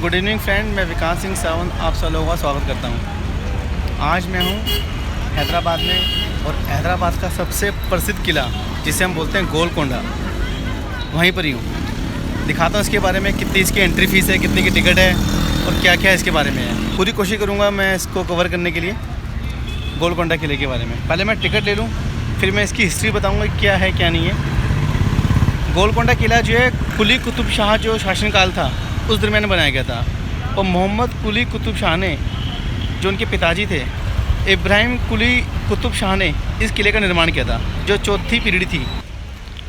Good evening friend, मैं विकास सिंह सावंत आप सब लोगों का स्वागत करता हूँ। आज मैं हूँ हैदराबाद में और हैदराबाद का सबसे प्रसिद्ध किला जिसे हम बोलते हैं गोलकोंडा, वहीं पर ही हूँ। दिखाता हूँ इसके बारे में, कितनी इसकी एंट्री फ़ीस है, कितनी की टिकट है और क्या क्या इसके बारे में है। पूरी कोशिश करूँगा मैं इसको कवर करने के लिए, गोलकोंडा किले के बारे में। पहले मैं टिकट ले लूँ, फिर मैं इसकी हिस्ट्री बताऊँगा क्या है क्या नहीं है। गोलकोंडा किला जो है कुली कुतुब शाह जो शासनकाल था उस दरमियान बनाया गया था। और मोहम्मद कुली कुतुब शाह ने, जो उनके पिताजी थे इब्राहिम कुली कुतुब शाह ने, इस किले का निर्माण किया था, जो चौथी पीढ़ी थी।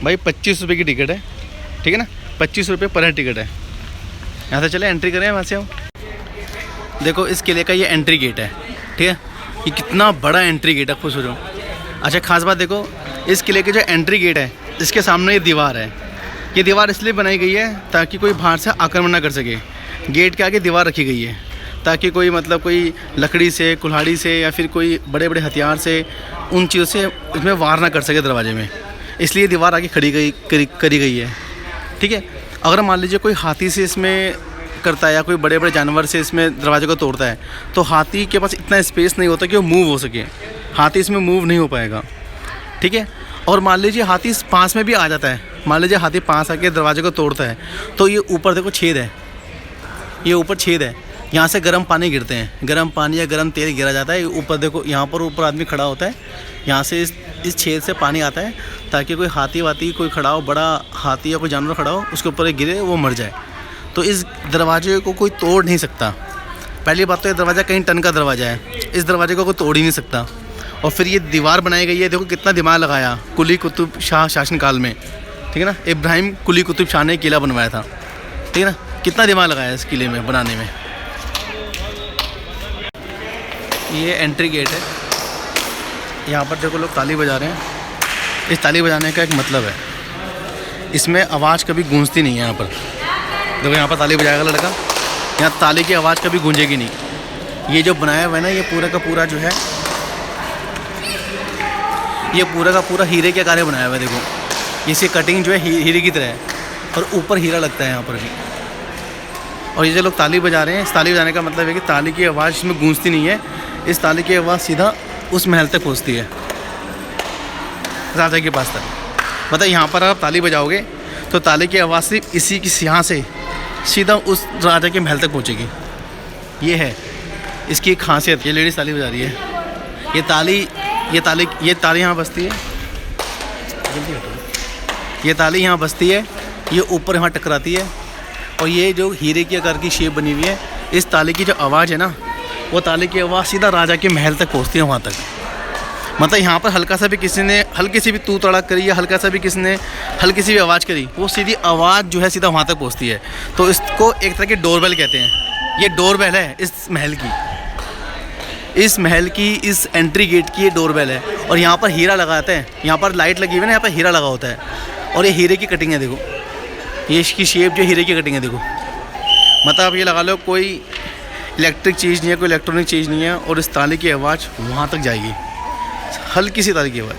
भाई 25 रुपये की टिकट है, ठीक है ना, 25 रुपये पर हेड टिकट है। यहाँ से चले एंट्री करें, वहाँ से हम देखो इस किले का ये एंट्री गेट है, ठीक है। ये कितना बड़ा एंट्री गेट है, खुश हो जाओ। अच्छा, खास बात देखो, इस किले के जो एंट्री गेट है इसके सामने ये दीवार है। ये दीवार इसलिए बनाई गई है ताकि कोई बाहर से आक्रमण ना कर सके। गेट के आगे दीवार रखी गई है ताकि कोई कोई लकड़ी से, कुल्हाड़ी से या फिर कोई बड़े बड़े हथियार से, उन चीज़ों से इसमें वार ना कर सके दरवाजे में, इसलिए दीवार आगे करी गई है, ठीक है। अगर मान लीजिए कोई हाथी से इसमें करता है या कोई बड़े बड़े जानवर से इसमें दरवाजे को तोड़ता है, तो हाथी के पास इतना स्पेस नहीं होता कि वो मूव हो सके। हाथी इसमें मूव नहीं हो पाएगा, ठीक है। और मान लीजिए हाथी पास में भी आ जाता है, मान लीजिए हाथी पास आके दरवाजे को तोड़ता है, तो ये ऊपर देखो छेद है, ये ऊपर छेद है, यहाँ से गर्म पानी गिरते हैं, गर्म पानी या गर्म तेल गिरा जाता है। ऊपर देखो, यहाँ पर ऊपर आदमी खड़ा होता है, यहाँ से इस छेद से पानी आता है ताकि कोई हाथी वाथी कोई खड़ा हो, बड़ा हाथी या कोई जानवर खड़ा हो, उसके ऊपर गिरे वो मर जाए। तो इस दरवाजे को कोई तोड़ नहीं सकता। पहली बात तो ये दरवाज़ा कई टन का दरवाज़ा है, इस दरवाजे को कोई तोड़ ही नहीं सकता। और फिर ये दीवार बनाई गई है, देखो कितना दिमाग लगाया कुली कुतुब शाह शासनकाल में, ठीक है ना। इब्राहिम कुली कुतुब शाह ने किला बनवाया था, ठीक है ना। कितना दिमाग लगाया इस किले में बनाने में। ये एंट्री गेट है, यहाँ पर देखो लोग ताली बजा रहे हैं। इस ताली बजाने का एक मतलब है, इसमें आवाज़ कभी गूंजती नहीं है। यहाँ पर देखो, यहाँ पर ताली बजाएगा लड़का, यहाँ ताली की आवाज़ कभी गूंजेगी नहीं। ये जो बनाया हुआ है ना, ये पूरा का पूरा जो है, ये पूरा का पूरा हीरे के आकार बनाया हुआ है। देखो इसकी कटिंग जो है हीरे की तरह है, और ऊपर हीरा लगता है यहाँ पर भी। और ये जो लोग ताली बजा रहे हैं, इस ताली बजाने का मतलब है कि ताली की आवाज़ इसमें गूंजती नहीं है, इस ताली की आवाज़ सीधा उस महल तक पहुँचती है, राजा के पास तक। मतलब यहाँ पर आप ताली बजाओगे तो ताली की आवाज़ सिर्फ इसी की यहाँ से सीधा उस राजा के महल तक पहुँचेगी। ये है इसकी एक खासियत। ये लेडीज़ ताली बजा रही है, ये ताली यहाँ बजती है, ये ताली यहाँ बजती है, ये ऊपर यहाँ टकराती है। और ये जो हीरे की आकार की शेप बनी हुई है, इस ताली की जो आवाज़ है ना, वो ताली की आवाज़ सीधा राजा के महल तक पहुँचती है, वहाँ तक। मतलब यहाँ पर हल्का सा भी किसी ने हल्की सी भी तू तड़ाक करी या हल्का सा भी किसी ने हल्की सी भी आवाज़ करी, वो सीधी आवाज़ जो है सीधा वहाँ तक पहुँचती है। तो इसको एक तरह की डोरबेल कहते हैं। ये डोरबेल है इस महल की, इस एंट्री गेट की ये डोरबेल है। और यहाँ पर हीरा लगाते हैं, यहाँ पर लाइट लगी हुई है ना, यहाँ पर हीरा लगा होता है। और ये हीरे की कटिंग है, देखो ये इसकी शेप जो हीरे की कटिंग है, देखो। मतलब ये लगा लो कोई इलेक्ट्रिक चीज़ नहीं है, कोई इलेक्ट्रॉनिक चीज़ नहीं है। और इस ताली की आवाज़ वहाँ तक जाएगी, हल्की सी ताली की आवाज़।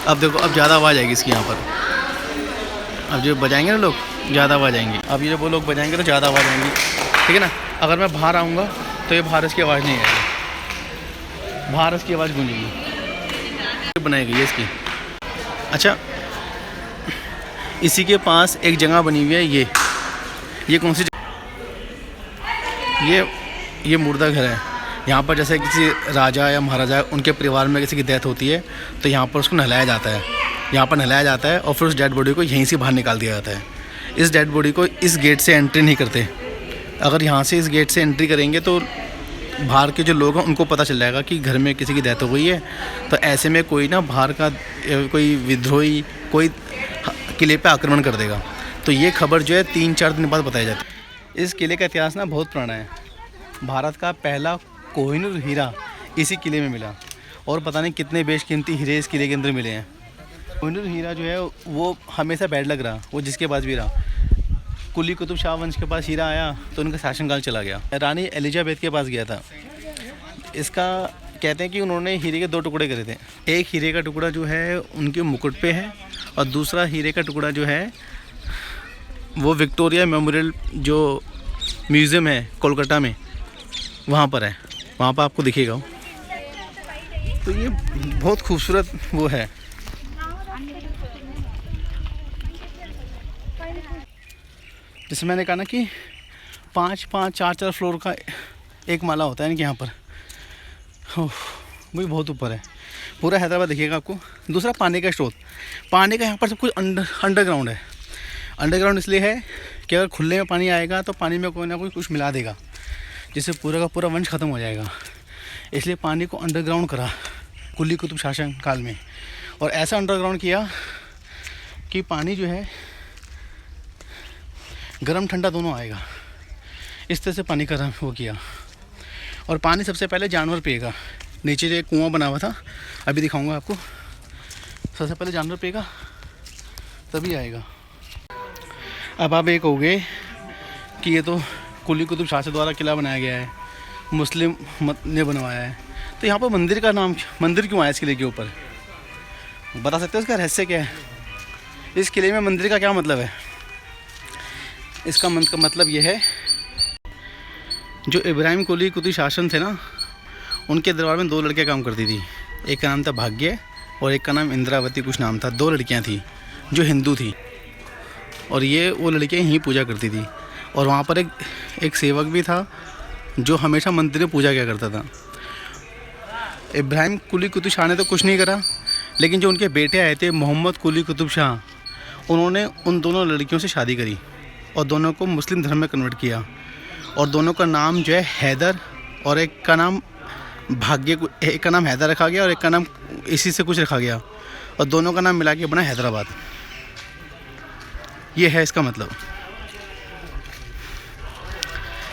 अब देखो, अब ज़्यादा आवाज़ आएगी इसकी यहाँ पर। अब जो बजाएंगे ना लोग, ज़्यादा आवाज़ आएंगी। अब ये जो वो लोग बजाएंगे तो ज़्यादा आवाज़ आएंगी, ठीक है ना। अगर मैं बाहर आऊँगा तो ये बाहर इसकी आवाज़ नहीं आएगी, बाहर इसकी आवाज़ गूंजेगी। बनाई गई है इसकी। अच्छा, इसी के पास एक जगह बनी हुई है, ये कौन सी ये मुर्दा घर है। यहाँ पर जैसे किसी राजा या महाराजा, उनके परिवार में किसी की डेथ होती है तो यहाँ पर उसको नहलाया जाता है, यहाँ पर नहलाया जाता है और फिर उस डेड बॉडी को यहीं से बाहर निकाल दिया जाता है। इस डेड बॉडी को इस गेट से एंट्री नहीं करते। अगर यहाँ से इस गेट से एंट्री करेंगे तो बाहर के जो लोग हैं उनको पता चल जाएगा कि घर में किसी की डेथ हो गई है। तो ऐसे में कोई ना बाहर का कोई विद्रोही कोई किले पे आक्रमण कर देगा। तो ये खबर जो है 3-4 दिन बाद बताई जाती है। इस किले का इतिहास ना बहुत पुराना है। भारत का पहला कोहिनूर हीरा इसी किले में मिला, और पता नहीं कितने बेशकीमती हीरे इस किले के अंदर मिले हैं। कोहिनूर हीरा जो है वो हमेशा बैड लग रहा, वो जिसके पास भी रहा। कुली कुतुब शाह वंश के पास हीरा आया तो उनका शासनकाल चला गया। रानी एलिजाबेथ के पास गया था। इसका कहते हैं कि उन्होंने हीरे के 2 टुकड़े करे थे। एक हीरे का टुकड़ा जो है उनके मुकुट पे है, और दूसरा हीरे का टुकड़ा जो है वो विक्टोरिया मेमोरियल जो म्यूज़ियम है कोलकाता में, वहाँ पर है, वहाँ पर आपको दिखेगा। तो ये बहुत खूबसूरत वो है। जैसे मैंने कहा ना कि 5-5 4-4 फ्लोर का एक माला होता है कि यहाँ पर, वो भी बहुत ऊपर है। पूरा हैदराबाद दिखेगा आपको। दूसरा पानी का स्रोत, पानी का यहाँ पर सब कुछ अंडरग्राउंड है। अंडरग्राउंड इसलिए है कि अगर खुले में पानी आएगा तो पानी में कोई ना कोई कुछ मिला देगा, जिससे पूरा का पूरा वंश ख़त्म हो जाएगा। इसलिए पानी को अंडरग्राउंड करा कुली कुतुब शासन काल में, और ऐसा अंडरग्राउंड किया कि पानी जो है गर्म ठंडा दोनों आएगा। इस तरह से पानी का वो किया। और पानी सबसे पहले जानवर पिएगा। नीचे जो एक कुआं बना हुआ था, अभी दिखाऊंगा आपको। सबसे पहले जानवर पिएगा तभी आएगा। अब आप ये कहोगे कि ये तो कुली कुतुब शाह द्वारा किला बनाया गया है, मुस्लिम ने बनवाया है, तो यहाँ पर मंदिर का नाम, मंदिर क्यों आया इस किले के ऊपर? बता सकते हो इसका रहस्य क्या है? इस किले में मंदिर का क्या मतलब है? इसका मतलब ये है, जो इब्राहिम कुली कुतुब शासन थे ना, उनके दरबार में 2 लड़कियाँ काम करती थी। एक का नाम था भाग्य और एक का नाम इंद्रावती कुछ नाम था। 2 लड़कियाँ थी जो हिंदू थी, और ये वो लड़कियाँ यहीं पूजा करती थी। और वहाँ पर एक सेवक भी था जो हमेशा मंदिर में पूजा किया करता था। इब्राहिम कुली कुतुब शाह ने तो कुछ नहीं करा, लेकिन जो उनके बेटे आए थे मोहम्मद कुली कुतुब शाह, उन्होंने उन दोनों लड़कियों से शादी करी और दोनों को मुस्लिम धर्म में कन्वर्ट किया। और दोनों का नाम जो है हैदर, और एक का नाम भाग्य, एक का नाम हैदर रखा गया और एक का नाम इसी से कुछ रखा गया, और दोनों का नाम मिला के बना हैदराबाद। ये है इसका मतलब।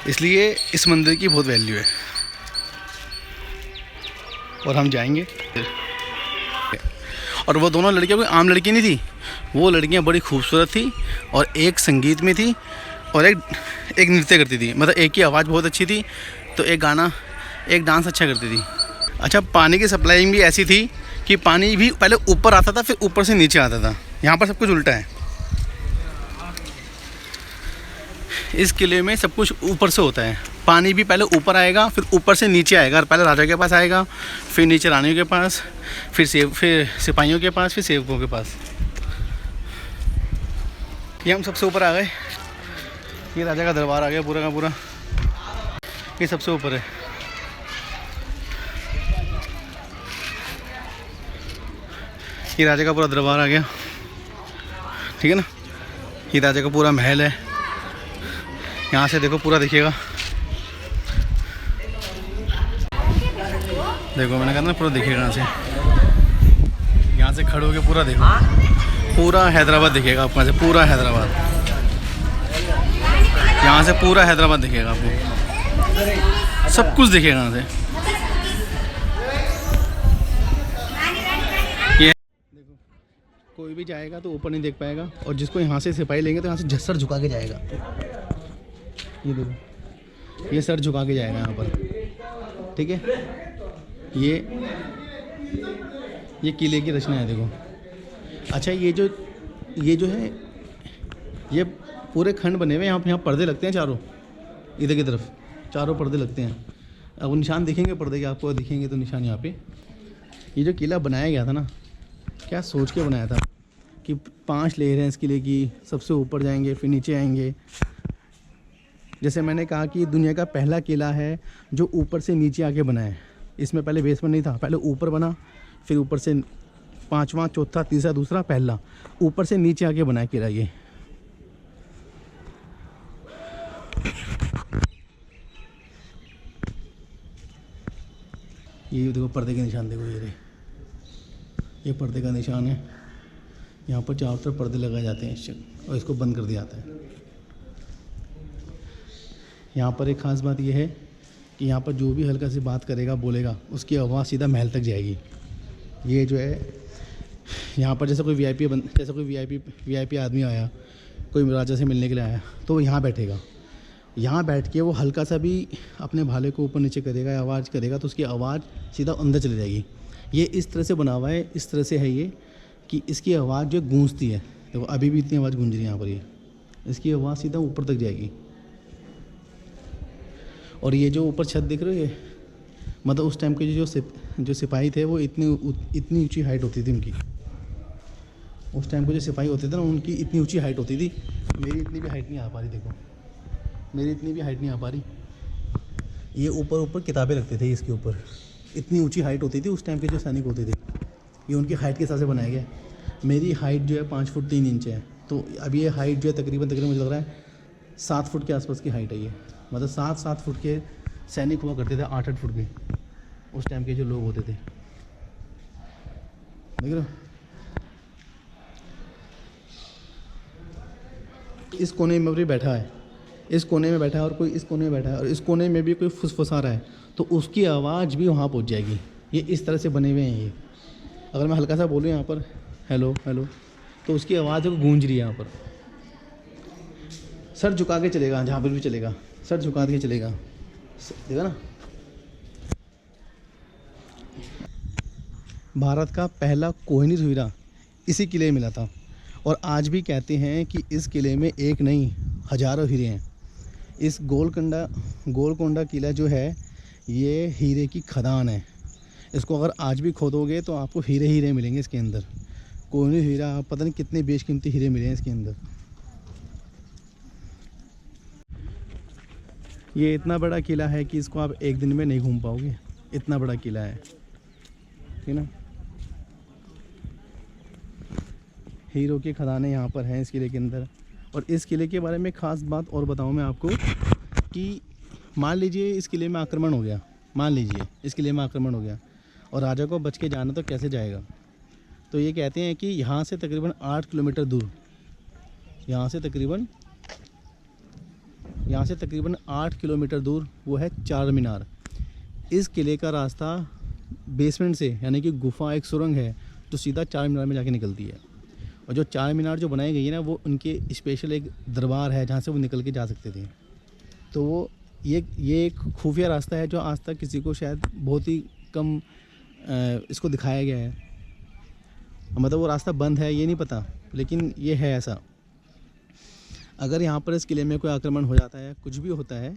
इसलिए इस मंदिर की बहुत वैल्यू है। और हम जाएंगे। और वो दोनों लड़कियां कोई आम लड़की नहीं थी, वो लड़कियां बड़ी खूबसूरत थी, और एक संगीत में थी और एक नृत्य करती थी। मतलब एक की आवाज़ बहुत अच्छी थी तो एक डांस अच्छा करती थी। अच्छा, पानी की सप्लाइंग भी ऐसी थी कि पानी भी पहले ऊपर आता था, फिर ऊपर से नीचे आता था। यहाँ पर सब कुछ उल्टा है। इस किले में सब कुछ ऊपर से होता है। पानी भी पहले ऊपर आएगा, फिर ऊपर से नीचे आएगा। पहले राजा के पास आएगा, फिर नीचे रानियों के पास, फिर सिपाहियों के पास, फिर सेवकों के पास। ये हम सबसे ऊपर आ गए। ये राजा का दरबार आ गया पूरा का पूरा। ये सबसे ऊपर है। ये राजा का पूरा दरबार आ गया, ठीक है ना। ये राजा का पूरा महल है। यहाँ से देखो पूरा दिखेगा। देखो मैंने कहा ना पूरा दिखेगा यहाँ से। यहाँ से खड़े होके पूरा देखो, पूरा हैदराबाद दिखेगा आपको। यहाँ से पूरा हैदराबाद, यहाँ से पूरा हैदराबाद दिखेगा आपको। सब कुछ दिखेगा यहाँ से। ये देखो, कोई भी जाएगा तो ऊपर नहीं देख पाएगा, और जिसको यहाँ से सिपाही लेंगे तो यहाँ से सर झुका के जाएगा। ये देखो, ये सर झुका के जाएगा यहाँ पर, ठीक है। ये किले की रचना है, देखो। अच्छा, ये जो है, ये पूरे खंड बने हुए। यहाँ पर्दे लगते हैं चारों, इधर की तरफ चारों पर्दे लगते हैं। अब वो निशान दिखेंगे पर्दे के, आपको दिखेंगे तो निशान यहाँ पे। ये जो किला बनाया गया था ना, क्या सोच के बनाया था कि 5 लेयर हैं इस किले की। सबसे ऊपर जाएंगे, फिर नीचे आएंगे। जैसे मैंने कहा कि दुनिया का पहला किला है जो ऊपर से नीचे आके बना है। इसमें पहले बेसमेंट नहीं था, पहले ऊपर बना, फिर ऊपर से 5वां, चौथा, तीसरा, दूसरा, पहला, ऊपर से नीचे आके बना है किला। ये देखो पर्दे के निशान, देखो ये पर्दे का निशान है। यहाँ पर चारों तरफ पर्दे लगाए जाते हैं और इसको बंद कर दिया जाता है। यहाँ पर एक ख़ास बात यह है कि यहाँ पर जो भी हल्का सी बात करेगा, बोलेगा, उसकी आवाज़ सीधा महल तक जाएगी। ये जो है यहाँ पर जैसे कोई वीआईपी आदमी आया, कोई राजा से मिलने के लिए आया, तो वो यहाँ बैठेगा। यहाँ बैठ के वो हल्का सा भी अपने भाले को ऊपर नीचे करेगा, आवाज़ करेगा, तो उसकी आवाज़ सीधा अंदर चली जाएगी। ये इस तरह से बना हुआ है, इस तरह से है ये कि इसकी आवाज़ जो गूंजती है, देखो अभी भी इतनी आवाज़ गूंज रही है यहाँ पर। ये इसकी आवाज़ सीधा ऊपर तक जाएगी। और ये जो ऊपर छत दिख रही है, मतलब उस टाइम के जो सिपाही थे वो इतनी ऊंची हाइट होती थी उनकी। उस टाइम के जो सिपाही होते थे ना, उनकी इतनी ऊंची हाइट होती थी। मेरी इतनी भी हाइट नहीं आ पा रही, देखो मेरी इतनी भी हाइट नहीं आ पा रही। ये ऊपर किताबें रखते थे इसके ऊपर, इतनी ऊंची हाइट होती थी उस टाइम के जो सैनिक होते थे। ये उनकी हाइट के हिसाब से बनाया गया। मेरी हाइट जो है 5 फुट 3 इंच है, तो अब ये हाइट जो है तकरीबन मुझे लग रहा है 7 फुट के आसपास की हाइट है ये। मतलब 7 फुट के सैनिक हुआ करते थे, 8 फुट के उस टाइम के जो लोग होते थे। देख रहे हो, इस कोने में भी बैठा है, इस कोने में बैठा है, और कोई इस कोने में बैठा है, और इस कोने में भी कोई फुसफुसा रहा है, तो उसकी आवाज़ भी वहाँ पहुँच जाएगी। ये इस तरह से बने हुए हैं ये। अगर मैं हल्का सा बोलूँ यहाँ पर हेलो हेलो, तो उसकी आवाज़ गूंज रही है यहाँ पर। सर झुका के चलेगा, जहाँ पर भी चलेगा सर झुका के चलेगा, देखा ना। भारत का पहला कोहिनूर हीरा इसी किले में मिला था, और आज भी कहते हैं कि इस किले में एक नहीं हज़ारों हीरे हैं। इस गोलकोंडा किला जो है ये हीरे की खदान है। इसको अगर आज भी खोदोगे तो आपको हीरे हीरे मिलेंगे इसके अंदर। कोहिनूर हीरा, पता नहीं कितने बेशकीमती हीरे मिले हैं इसके अंदर। ये इतना बड़ा किला है कि इसको आप एक दिन में नहीं घूम पाओगे, इतना बड़ा किला है, ठीक ना। हीरों की खदानें यहाँ पर हैं इस किले के अंदर। और इस किले के बारे में ख़ास बात और बताऊँ मैं आपको कि मान लीजिए इस किले में आक्रमण हो गया, मान लीजिए इस किले में आक्रमण हो गया और राजा को बच के जाना, तो कैसे जाएगा। तो ये कहते हैं कि यहाँ से तकरीबन 8 किलोमीटर दूर, यहाँ से तकरीबन 8 किलोमीटर दूर वो है चार मीनार। इस किले का रास्ता बेसमेंट से, यानी कि गुफा, एक सुरंग है जो सीधा चार मीनार में जाके निकलती है। और जो चार मीनार जो बनाई गई है ना, वो उनके स्पेशल एक दरबार है जहाँ से वो निकल के जा सकते थे। तो वो ये एक खुफिया रास्ता है जो आज तक किसी को शायद बहुत ही कम इसको दिखाया गया है। मतलब वो रास्ता बंद है ये नहीं पता, लेकिन ये है ऐसा। अगर यहाँ पर इस किले में कोई आक्रमण हो जाता है, कुछ भी होता है,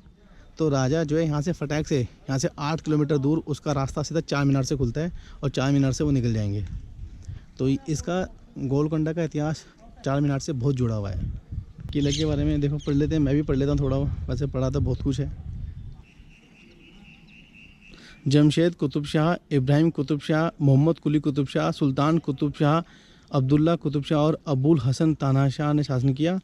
तो राजा जो है यहाँ से फटाक से, यहाँ से 8 किलोमीटर दूर उसका रास्ता सीधा चार मीनार से खुलता है और चार मीनार से वो निकल जाएंगे। तो इसका गोलकोंडा का इतिहास चार मीनार से बहुत जुड़ा हुआ है। किले के बारे में देखो पढ़ लेते हैं, मैं भी पढ़ लेता हूँ थोड़ा, वैसे पढ़ा तो बहुत कुछ है। जमशेद कुतुब शाह, इब्राहिम कुतुब शाह, मोहम्मद कुली कुतुब शाह, सुल्तान कुतुब शाह, अब्दुल्ला कुतुब शाह और अबुल हसन तानाशाह ने शासन किया।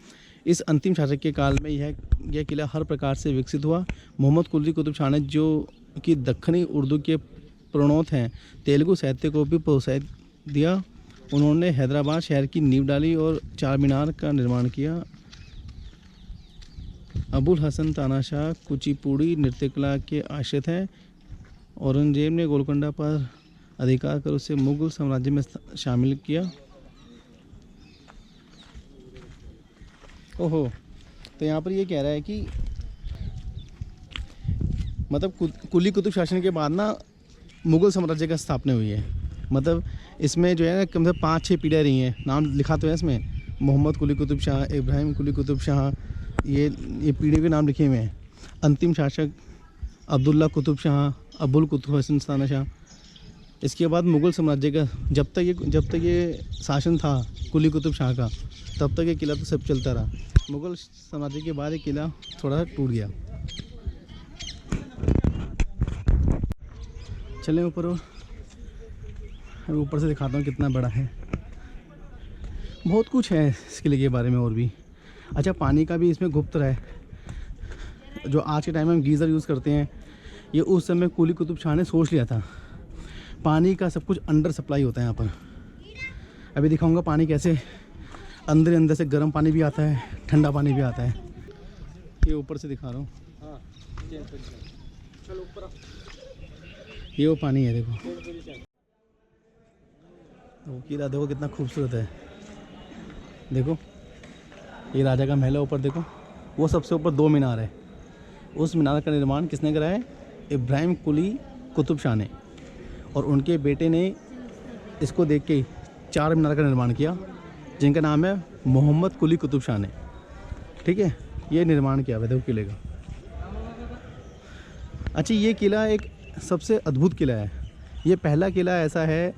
इस अंतिम शासक के काल में यह किला हर प्रकार से विकसित हुआ। मोहम्मद कुली कुतुब शाह ने, जो कि दक्खनी उर्दू के प्रणोत हैं, तेलुगु साहित्य को भी प्रोत्साहित दिया। उन्होंने हैदराबाद शहर की नींव डाली और चार मीनार का निर्माण किया। अबुल हसन तानाशाह कुचिपुड़ी नृत्य कला के आश्रित हैं। औरंगजेब ने गोलकोंडा पर अधिकार कर उसे मुगल साम्राज्य में शामिल किया। ओहो, तो यहाँ पर ये कह रहा है कि मतलब कुली कुतुब शासन के बाद ना मुगल साम्राज्य का स्थापना हुई है। मतलब इसमें जो है ना कम से कम 5-6 पीढ़ियाँ रही हैं। नाम लिखा तो है इसमें, मोहम्मद कुली कुतुब शाह, इब्राहिम कुली कुतुब शाह, ये पीढ़ी के नाम लिखे हुए हैं। अंतिम शासक अब्दुल्ला कुतुब शाह, अबुल कुतुब हसन तानाशाह। इसके बाद मुगल साम्राज्य का जब तक ये शासन था कुली कुतुब शाह का, तब तक ये किला तो सब चलता रहा। मुगल साम्राज्य के बाद ये किला थोड़ा सा टूट गया। चलें ऊपर से दिखाता हूँ कितना बड़ा है। बहुत कुछ है इस किले के बारे में और भी। अच्छा, पानी का भी इसमें गुप्त है। जो आज के टाइम में हम गीज़र यूज़ करते हैं, ये उस समय कुली कुतुब शाह ने सोच लिया था। पानी का सब कुछ अंडर सप्लाई होता है यहाँ पर। अभी दिखाऊंगा पानी कैसे अंदर से गर्म पानी भी आता है, ठंडा पानी भी आता है। ये ऊपर से दिखा रहा हूँ। ये वो पानी है, देखो वो किला देखो कितना खूबसूरत है। देखो ये राजा का महल है ऊपर, देखो वो सबसे ऊपर 2 मीनार है। उस मीनार का निर्माण किसने कराया है? इब्राहिम कुली कुतुब शाह ने, और उनके बेटे ने इसको देख के 4 मीनार का निर्माण किया, जिनका नाम है मोहम्मद कुली कुतुब शाह ने। ठीक है, ये निर्माण किया हुआ देखो किले का। अच्छा, ये किला एक सबसे अद्भुत किला है। ये पहला किला ऐसा है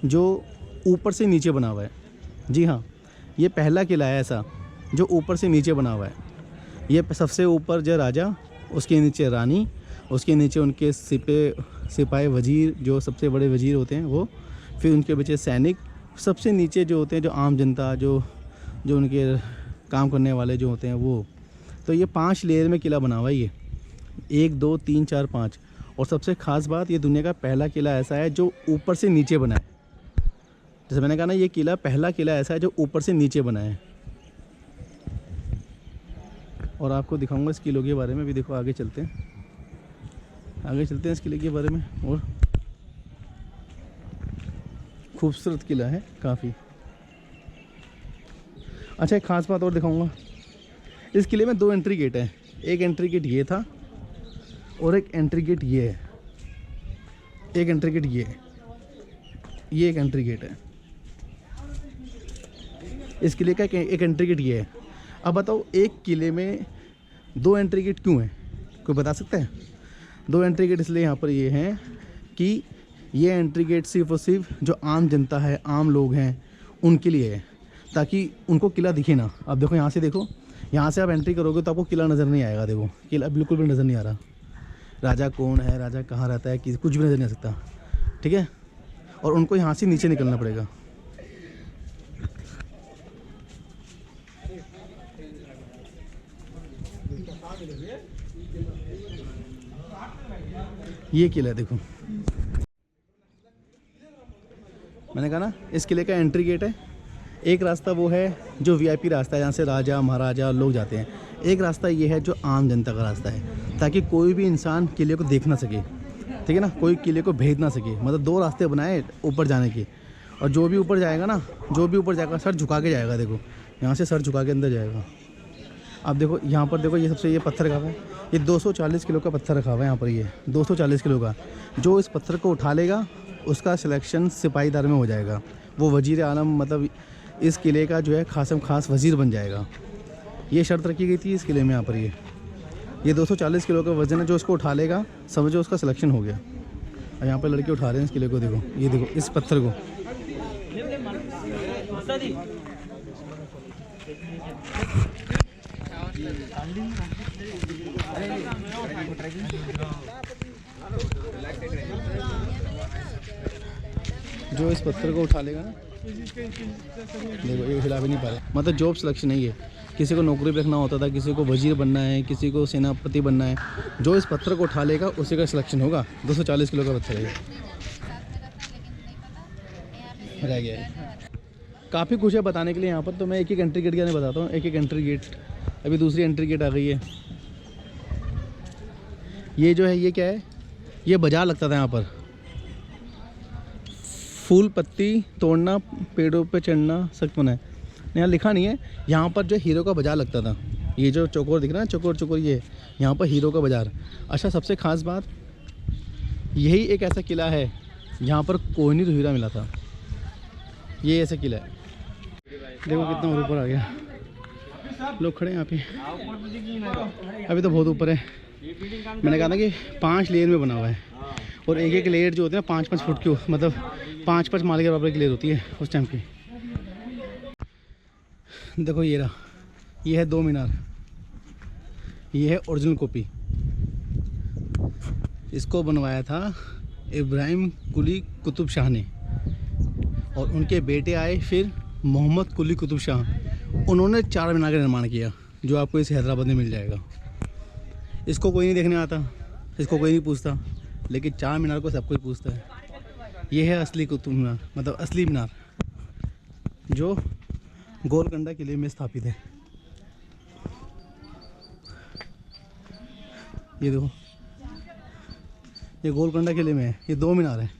जो ऊपर से नीचे बना हुआ है। जी हाँ, ये पहला किला है ऐसा जो ऊपर से नीचे बना हुआ है। ये सबसे ऊपर जो राजा, उसके नीचे रानी, उसके नीचे उनके सिपाही वजीर, जो सबसे बड़े वजीर होते हैं वो, फिर उनके बचे सैनिक, सबसे नीचे जो होते हैं जो आम जनता, जो उनके काम करने वाले जो होते हैं वो। तो ये 5 लेयर में किला बना हुआ है। ये 1 2 3 4 5। और सबसे ख़ास बात, ये दुनिया का पहला किला ऐसा है जो ऊपर से नीचे बना है। जैसे मैंने कहा ना, ये किला पहला किला ऐसा है जो ऊपर से नीचे बना है। और आपको दिखाऊंगा इस किले के बारे में भी। देखो आगे चलते हैं इस किले के बारे में। और खूबसूरत किला है काफ़ी। अच्छा, एक ख़ास बात और दिखाऊंगा। इस किले में 2 एंट्री गेट हैं। एक एंट्री गेट ये था और एक एंट्री गेट ये है। एक एंट्री गेट ये है, ये एक एंट्री गेट है। इस किले का एक एंट्री गेट ये है। अब बताओ, एक किले में 2 एंट्री गेट क्यों है? कोई बता सकता है? 2 एंट्री गेट इसलिए यहाँ पर ये हैं कि ये एंट्री गेट सिर्फ़ और सिर्फ जो आम जनता है, आम लोग हैं, उनके लिए है, ताकि उनको किला दिखे ना। अब देखो यहाँ से, देखो यहाँ से आप एंट्री करोगे तो आपको किला नज़र नहीं आएगा। देखो किला बिल्कुल भी नज़र नहीं आ रहा। राजा कौन है, राजा कहाँ रहता है, कुछ भी नज़र नहीं आ सकता। ठीक है, और उनको यहाँ से नीचे निकलना पड़ेगा। ये किला है, देखो मैंने कहा ना, इस किले का एंट्री गेट है। एक रास्ता वो है जो वीआईपी रास्ता है, जहाँ से राजा महाराजा लोग जाते हैं। एक रास्ता ये है जो आम जनता का रास्ता है, ताकि कोई भी इंसान किले को देख ना सके। ठीक है ना, कोई किले को भेद ना सके। मतलब 2 रास्ते बनाए ऊपर जाने के। और जो भी ऊपर जाएगा ना, सर झुका के जाएगा। देखो यहाँ से सर झुका के अंदर जाएगा। अब देखो यहाँ पर, देखो ये सबसे ये पत्थर रखा हुआ है। ये 240 किलो का पत्थर रखा हुआ है यहाँ पर। ये 240 किलो का। जो इस पत्थर को उठा लेगा उसका सिलेक्शन सिपाहीदार में हो जाएगा। वो वजीर आलम, मतलब इस किले का जो है खास वजीर बन जाएगा। ये शर्त रखी गई थी इस किले में। यहाँ पर ये 240 किलो का वज़न है। जो इसको उठा लेगा, समझो उसका सिलेक्शन हो गया। और यहाँ पर लड़के उठा रहे हैं इस किले को। देखो ये, देखो इस पत्थर को। जो इस पत्थर को उठा लेगा ना, देखो ये हिला भी नहीं पा रहा। मतलब जॉब सिलेक्शन है ये। किसी को नौकरी पे रखना होता था, किसी को वजीर बनना है, किसी को सेनापति बनना है। जो इस पत्थर को उठा लेगा उसी का सिलेक्शन होगा। 240 किलो का पत्थर है ये। रह गया है। काफ़ी कुछ है बताने के लिए यहाँ पर, तो मैं एक एक एंट्री गेट के बारे में बताता हूँ। एक एंट्री गेट। अभी दूसरी एंट्री गेट आ गई है। ये जो है, ये क्या है, ये बाजार लगता था यहाँ पर। फूल पत्ती तोड़ना, पेड़ों पे चढ़ना सख्त मना है। यहाँ लिखा नहीं है। यहाँ पर जो हीरो का बाजार लगता था। ये जो चौकोर दिख रहा है, चौकोर, ये यहाँ पर हीरो का बाजार। अच्छा, सबसे ख़ास बात, यही एक ऐसा किला है जहाँ पर कोहिनूर हीरा मिला था। ये ऐसा किला है। देखो कितना ऊपर आ गया। लोग खड़े हैं यहाँ पे। अभी तो बहुत ऊपर है। मैंने कहा था कि 5 लेयर में बना हुआ है। और एक एक लेयर जो होती है ना 5-5 फुट की, मतलब 5-5 माले के बराबर की लेयर होती है उस टाइम की। देखो ये रहा, ये है 2 मीनार। ये है ओरिजिनल कॉपी। इसको बनवाया था इब्राहिम कुली कुतुब शाह ने। और उनके बेटे आए फिर मोहम्मद कुली कुतुब शाह। उन्होंने 4 मीनार का निर्माण किया, जो आपको इस हैदराबाद में मिल जाएगा। इसको कोई नहीं देखने आता, इसको कोई नहीं पूछता, लेकिन 4 मीनार को सब कोई पूछता है। ये है असली कुतुब मीनार, मतलब असली मीनार, जो गोलकुंडा किले में स्थापित है। ये देखो, ये गोलकुंडा किले में है। ये 2 मीनार है।